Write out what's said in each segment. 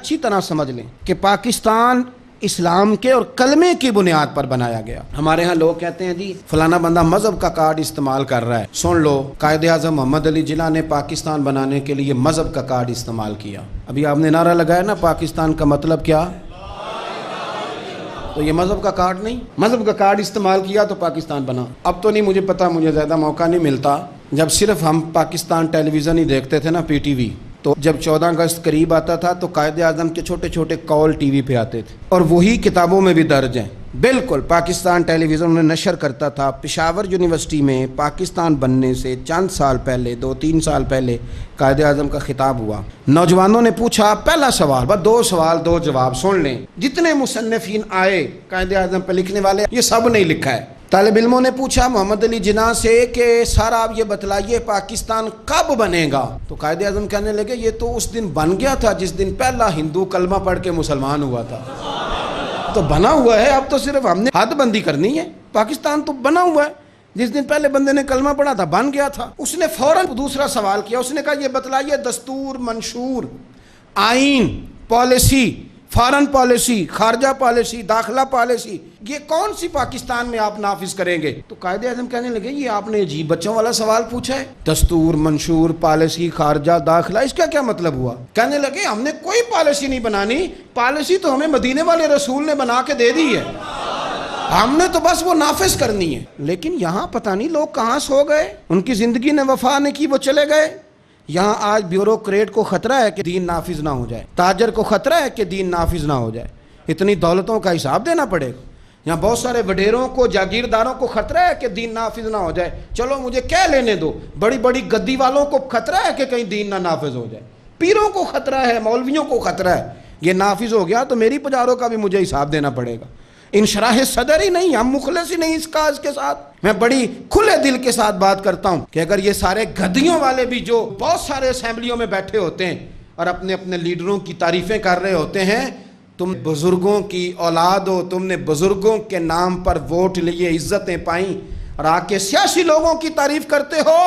اچھی طرح سمجھ لیں کہ پاکستان اسلام کے اور کلمے کی بنیاد پر بنایا گیا۔ ہمارے ہاں لوگ کہتے ہیں جی فلانا بندہ مذہب کا کارڈ استعمال کر رہا ہے۔ سن لو، قائد اعظم محمد علی جناح نے پاکستان بنانے کے لیے مذہب کا کارڈ استعمال کیا۔ ابھی آپ نے نعرہ لگایا نا پاکستان کا مطلب کیا؟ تو یہ مذہب کا کارڈ نہیں، مذہب کا کارڈ استعمال کیا تو پاکستان بنا۔ اب تو نہیں مجھے پتا، مجھے زیادہ موقع نہیں ملتا۔ جب صرف ہم پاکستان ٹیلی ویژن ہی دیکھتے تھے نا، پی ٹی وی، تو جب 14 اگست قریب آتا تھا تو قائد اعظم کے چھوٹے چھوٹے کال ٹی وی پہ آتے تھے، اور وہی کتابوں میں بھی درج ہیں۔ بالکل پاکستان ٹیلی ویژن میں نشر کرتا تھا۔ پشاور یونیورسٹی میں پاکستان بننے سے چند سال پہلے، 2-3 سال پہلے قائد اعظم کا خطاب ہوا۔ نوجوانوں نے پوچھا، پہلا سوال، بس 2 سوال 2 جواب سن لیں۔ جتنے مصنفین آئے قائد اعظم پہ لکھنے والے، یہ سب نے لکھا ہے۔ طالب علموں نے پوچھا محمد علی جناح سے کہ سر آپ یہ بتلائیے پاکستان کب بنے گا؟ تو قائد اعظم کہنے لگے یہ تو اس دن بن گیا تھا جس دن پہلا ہندو کلمہ پڑھ کے مسلمان ہوا تھا۔ تو بنا ہوا ہے، اب تو صرف ہم نے حد بندی کرنی ہے۔ پاکستان تو بنا ہوا ہے، جس دن پہلے بندے نے کلمہ پڑھا تھا بن گیا تھا۔ اس نے فوراً دوسرا سوال کیا، اس نے کہا یہ بتلائیے دستور، منشور، آئین، پالیسی، فارن پالیسی، خارجہ پالیسی، داخلہ پالیسی، یہ کون سی پاکستان میں آپ نافذ کریں گے؟ تو قائد اعظم کہنے لگے یہ آپ نے عجیب بچوں والا سوال پوچھا ہے، دستور، منشور، پالیسی، خارجہ، داخلہ، اس کا کیا مطلب ہوا؟ کہنے لگے ہم نے کوئی پالیسی نہیں بنانی، پالیسی تو ہمیں مدینے والے رسول نے بنا کے دے دی ہے، ہم نے تو بس وہ نافذ کرنی ہے۔ لیکن یہاں پتہ نہیں لوگ کہاں سو گئے، ان کی زندگی نے وفا نہیں کی، وہ چلے گئے۔ یہاں آج بیوروکریٹ کو خطرہ ہے کہ دین نافذ نہ ہو جائے، تاجر کو خطرہ ہے کہ دین نافذ نہ ہو جائے، اتنی دولتوں کا حساب دینا پڑے گا۔ یہاں بہت سارے وڈیروں کو، جاگیرداروں کو خطرہ ہے کہ دین نافذ نہ ہو جائے، چلو مجھے کہہ لینے دو۔ بڑی بڑی گدی والوں کو خطرہ ہے کہ کہیں دین نہ نافذ ہو جائے، پیروں کو خطرہ ہے، مولویوں کو خطرہ ہے، یہ نافذ ہو گیا تو میری پجاروں کا بھی مجھے حساب دینا پڑے گا۔ انشراح صدر ہی نہیں، ہم مخلص ہی نہیں اس کاج کے ساتھ۔ میں بڑی کھلے دل کے ساتھ بات کرتا ہوں کہ اگر یہ سارے گدیوں والے بھی جو بہت سارے اسمبلیوں میں بیٹھے ہوتے ہیں اور اپنے اپنے لیڈروں کی تعریفیں کر رہے ہوتے ہیں، تم بزرگوں کی اولاد ہو، تم نے بزرگوں کے نام پر ووٹ لیے، عزتیں پائیں، اور آ کے سیاسی لوگوں کی تعریف کرتے ہو،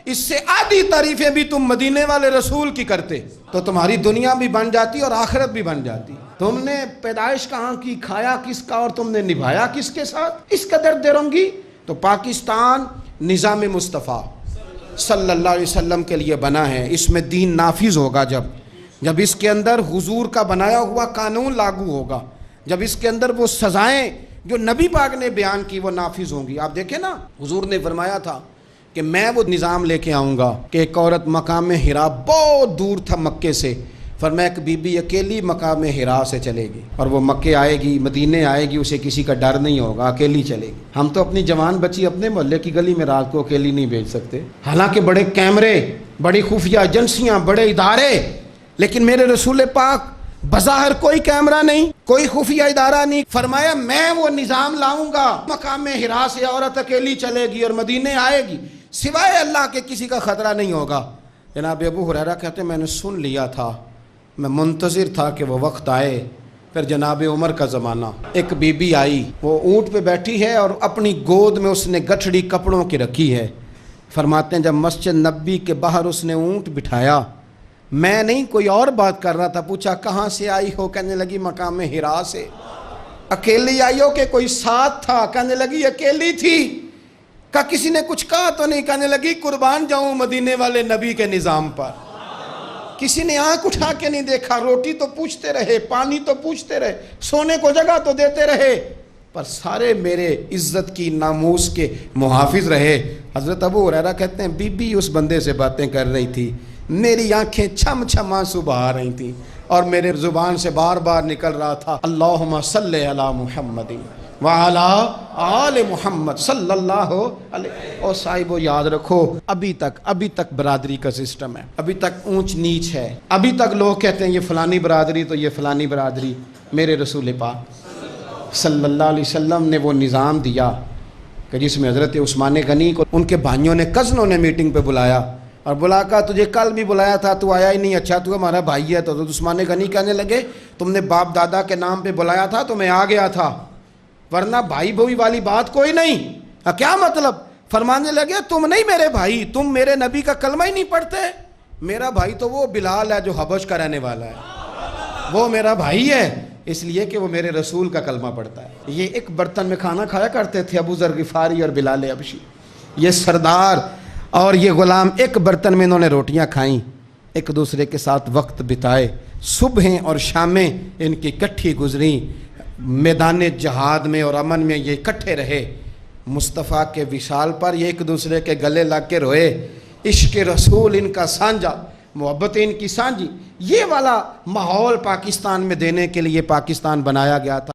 اس سے آدھی تعریفیں بھی تم مدینے والے رسول کی کرتے تو تمہاری دنیا بھی بن جاتی اور آخرت بھی بن جاتی۔ تم نے پیدائش کہاں کی، کھایا کس کا، اور تم نے نبھایا کس کے ساتھ؟ اس قدر درنگی۔ تو پاکستان نظام مصطفیٰ صلی اللہ علیہ وسلم کے لیے بنا ہے، اس میں دین نافذ ہوگا جب اس کے اندر حضور کا بنایا ہوا قانون لاگو ہوگا، جب اس کے اندر وہ سزائیں جو نبی پاک نے بیان کی وہ نافذ ہوں گی۔ آپ دیکھیں نا، حضور نے فرمایا تھا کہ میں وہ نظام لے کے آؤں گا کہ ایک عورت مقام حرا بہت دور تھا مکے سے، فرمایا ایک بی بی اکیلی مقام حرا سے چلے گی، اور وہ مکے آئے گی، مدینے آئے گی، اسے کسی کا ڈر نہیں ہوگا، اکیلی چلے گی۔ ہم تو اپنی جوان بچی اپنے محلے کی گلی میں رات کو اکیلی نہیں بھیج سکتے، حالانکہ بڑے کیمرے، بڑی خفیہ ایجنسیاں، بڑے ادارے، لیکن میرے رسول پاک بظاہر کوئی کیمرہ نہیں، کوئی خفیہ ادارہ نہیں، فرمایا میں وہ نظام لاؤں گا، مقام حرا سے عورت اکیلی چلے گی اور مدینے آئے گی، سوائے اللہ کے کسی کا خطرہ نہیں ہوگا۔ جناب ابو ہریرہ کہتے ہیں میں نے سن لیا تھا، میں منتظر تھا کہ وہ وقت آئے۔ پھر جناب عمر کا زمانہ، ایک بی بی آئی، وہ اونٹ پہ بیٹھی ہے اور اپنی گود میں اس نے گٹھڑی کپڑوں کی رکھی ہے۔ فرماتے ہیں جب مسجد نبی کے باہر اس نے اونٹ بٹھایا، میں نہیں کوئی اور بات کر رہا تھا، پوچھا کہاں سے آئی ہو؟ کہنے لگی مقام حرا سے۔ اکیلی آئی ہو کہ کوئی ساتھ تھا؟ کہنے لگی اکیلی تھی۔ کہا کسی نے کچھ کہا تو نہیں؟ کہنے لگی قربان جاؤں مدینے والے نبی کے نظام پر، کسی نے آنکھ اٹھا کے نہیں دیکھا، روٹی تو پوچھتے رہے، پانی تو پوچھتے رہے، سونے کو جگہ تو دیتے رہے، پر سارے میرے عزت کی، ناموس کے محافظ رہے۔ حضرت ابو ہریرہ کہتے ہیں بی بی اس بندے سے باتیں کر رہی تھی، میری آنکھیں چھم چھم آنسو بہا رہی تھیں، اور میرے زبان سے بار بار نکل رہا تھا اللہم صلی علی محمد وعلی آل محمد صلی اللہ علیہ۔ اور صاحبو یاد رکھو، ابھی تک برادری کا سسٹم ہے، ابھی تک اونچ نیچ ہے، ابھی تک لوگ کہتے ہیں یہ فلانی برادری تو یہ فلانی برادری۔ میرے رسول پاک صلی اللہ علیہ وسلم نے وہ نظام دیا کہ جس میں حضرت عثمان غنی کو ان کے بھائیوں نے، کزنوں نے میٹنگ پہ بلایا، اور بلا کہا تجھے کل بھی بلایا تھا تو آیا ہی نہیں، اچھا تو ہمارا بھائی ہے۔ تو عثمان غنی کہنے لگے تم نے باپ دادا کے نام پہ بلایا تھا تو میں آ گیا تھا، ورنہ بھائی بھوئی والی بات کوئی نہیں۔ کیا مطلب؟ فرمانے لگے تم نہیں میرے بھائی، تم میرے نبی کا کلمہ ہی نہیں پڑھتے، میرا بھائی تو وہ بلال ہے جو حبش کا رہنے والا ہے، وہ میرا بھائی ہے اس لیے کہ وہ میرے رسول کا کلمہ پڑھتا ہے۔ یہ ایک برتن میں کھانا کھایا کرتے تھے ابو ذر غفاری اور بلال حبشی، یہ سردار اور یہ غلام ایک برتن میں انہوں نے روٹیاں کھائیں، ایک دوسرے کے ساتھ وقت بتائے، صبحیں اور شامیں ان کی اکٹھی گزریں، میدان جہاد میں اور امن میں یہ اکٹھے رہے، مصطفیٰ کے وصال پر یہ ایک دوسرے کے گلے لگ کے روئے، عشق رسول ان کا سانجا، محبت ان کی سانجی۔ یہ والا ماحول پاکستان میں دینے کے لیے پاکستان بنایا گیا تھا۔